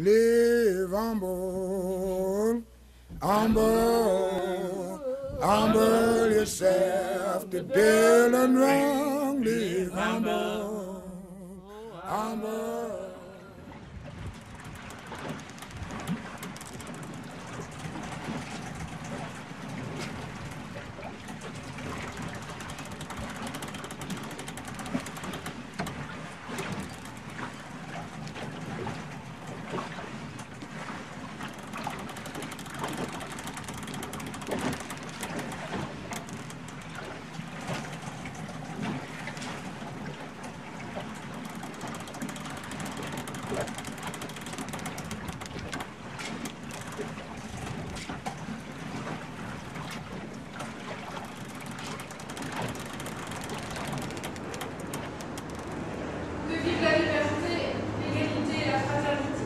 Live humble, humble, humble yourself to build and wrong. Live humble, humble. Vive la liberté, l'égalité et la fraternité.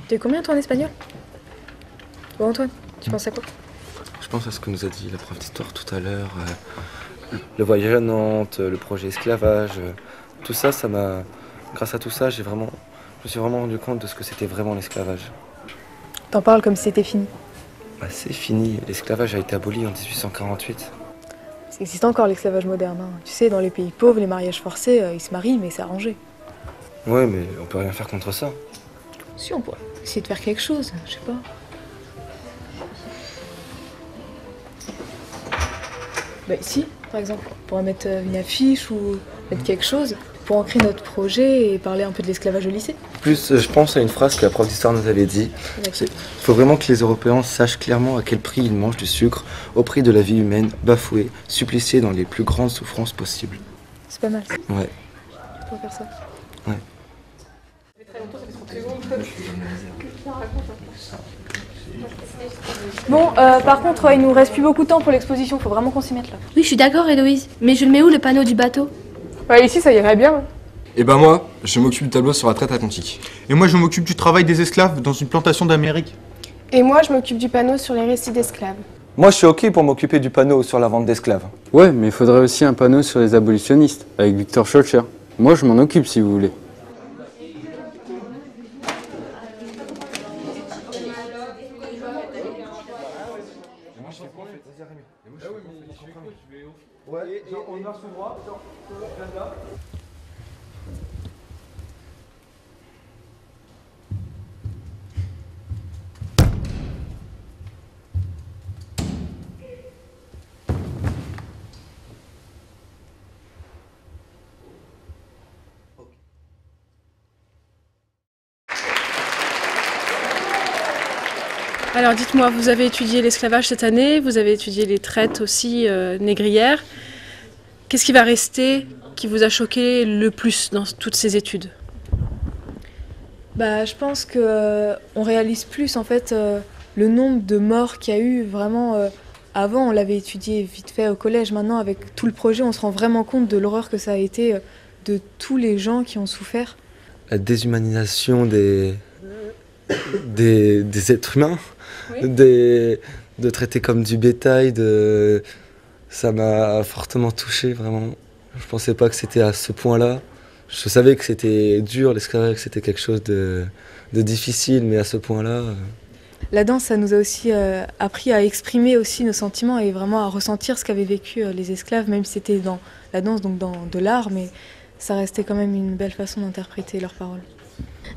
T'as eu combien toi en espagnol? Bon Antoine, tu penses à quoi? Je pense à ce que nous a dit la prof d'histoire tout à l'heure, le voyage à Nantes, le projet esclavage, tout ça, grâce à tout ça, je me suis vraiment rendu compte de ce que c'était vraiment l'esclavage. T'en parles comme si c'était fini. Bah, c'est fini, l'esclavage a été aboli en 1848. Ça existe encore l'esclavage moderne. Hein. Tu sais, dans les pays pauvres, les mariages forcés, ils se marient, mais c'est arrangé. Ouais, mais on peut rien faire contre ça. Si on pourrait essayer de faire quelque chose, je sais pas. Bah ici, par exemple, on pourrait mettre une affiche ou mettre quelque chose pour ancrer notre projet et parler un peu de l'esclavage au lycée. Plus, je pense à une phrase que la prof d'histoire nous avait dit. Il faut vraiment que les Européens sachent clairement à quel prix ils mangent du sucre, au prix de la vie humaine, bafouée, suppliciée dans les plus grandes souffrances possibles. C'est pas mal. Ouais. On pourrait faire ça. Ouais. Bon, par contre, il nous reste plus beaucoup de temps pour l'exposition, faut vraiment qu'on s'y mette là. Oui, je suis d'accord, Héloïse. Mais je le mets où, le panneau du bateau? Ici, ça irait bien. Et ben moi, je m'occupe du tableau sur la traite atlantique. Et moi, je m'occupe du travail des esclaves dans une plantation d'Amérique. Et moi, je m'occupe du panneau sur les récits d'esclaves. Moi, je suis OK pour m'occuper du panneau sur la vente d'esclaves. Ouais, mais il faudrait aussi un panneau sur les abolitionnistes, avec Victor Schœlcher. Moi, je m'en occupe si vous voulez. Alors dites-moi, vous avez étudié l'esclavage cette année, vous avez étudié les traites aussi négrières. Qu'est-ce qui va rester, qui vous a choqué le plus dans toutes ces études? Bah, je pense que on réalise plus en fait le nombre de morts qu'il y a eu vraiment. Avant, on l'avait étudié vite fait au collège. Maintenant, avec tout le projet, on se rend vraiment compte de l'horreur que ça a été de tous les gens qui ont souffert. La déshumanisation des êtres humains, Oui. de traiter comme du bétail, ça m'a fortement touché, vraiment. Je pensais pas que c'était à ce point-là. Je savais que c'était dur, l'esclavage, que c'était quelque chose de difficile, mais à ce point-là... La danse, ça nous a aussi appris à exprimer aussi nos sentiments et vraiment à ressentir ce qu'avaient vécu les esclaves, même si c'était dans la danse, donc dans de l'art, mais ça restait quand même une belle façon d'interpréter leurs paroles.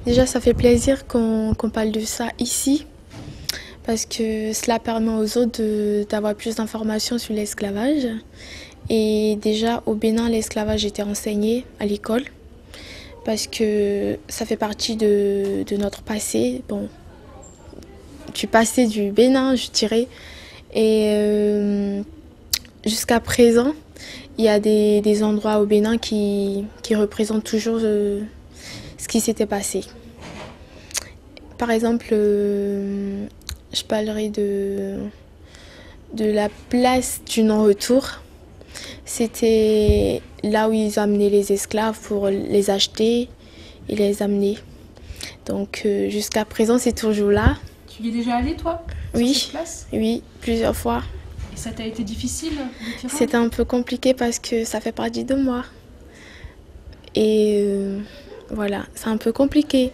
Déjà, ça fait plaisir qu'on parle de ça ici, parce que cela permet aux autres d'avoir plus d'informations sur l'esclavage. Et déjà, au Bénin, l'esclavage était enseigné à l'école, parce que ça fait partie de notre passé, bon, du passé du Bénin, je dirais. Et jusqu'à présent, il y a des endroits au Bénin qui représentent toujours ce qui s'était passé. Par exemple, je parlerai de la place du non-retour. C'était là où ils amenaient les esclaves pour les acheter et les amener. Donc jusqu'à présent, c'est toujours là. Tu y es déjà allée, toi? Oui, sur cette place? oui, plusieurs fois. Et ça t'a été difficile de t'y rendre? C'était un peu compliqué parce que ça fait partie de moi. Et voilà, c'est un peu compliqué.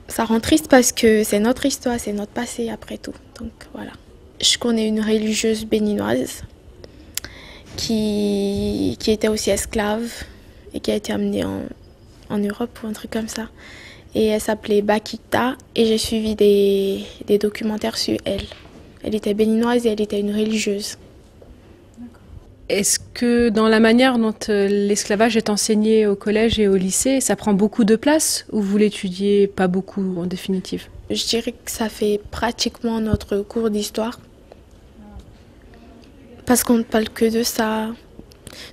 Ça rend triste parce que c'est notre histoire, c'est notre passé après tout. Donc voilà. Je connais une religieuse béninoise qui était aussi esclave et qui a été amenée en Europe ou un truc comme ça. Et elle s'appelait Bakita et j'ai suivi des documentaires sur elle. Elle était béninoise et elle était une religieuse. Est-ce que dans la manière dont l'esclavage est enseigné au collège et au lycée, ça prend beaucoup de place ou vous l'étudiez pas beaucoup en définitive? Je dirais que ça fait pratiquement notre cours d'histoire. Parce qu'on ne parle que de ça,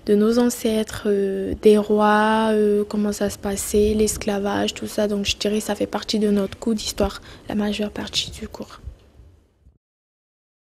de nos ancêtres, des rois, comment ça se passait, l'esclavage, tout ça. Donc je dirais que ça fait partie de notre cours d'histoire, la majeure partie du cours.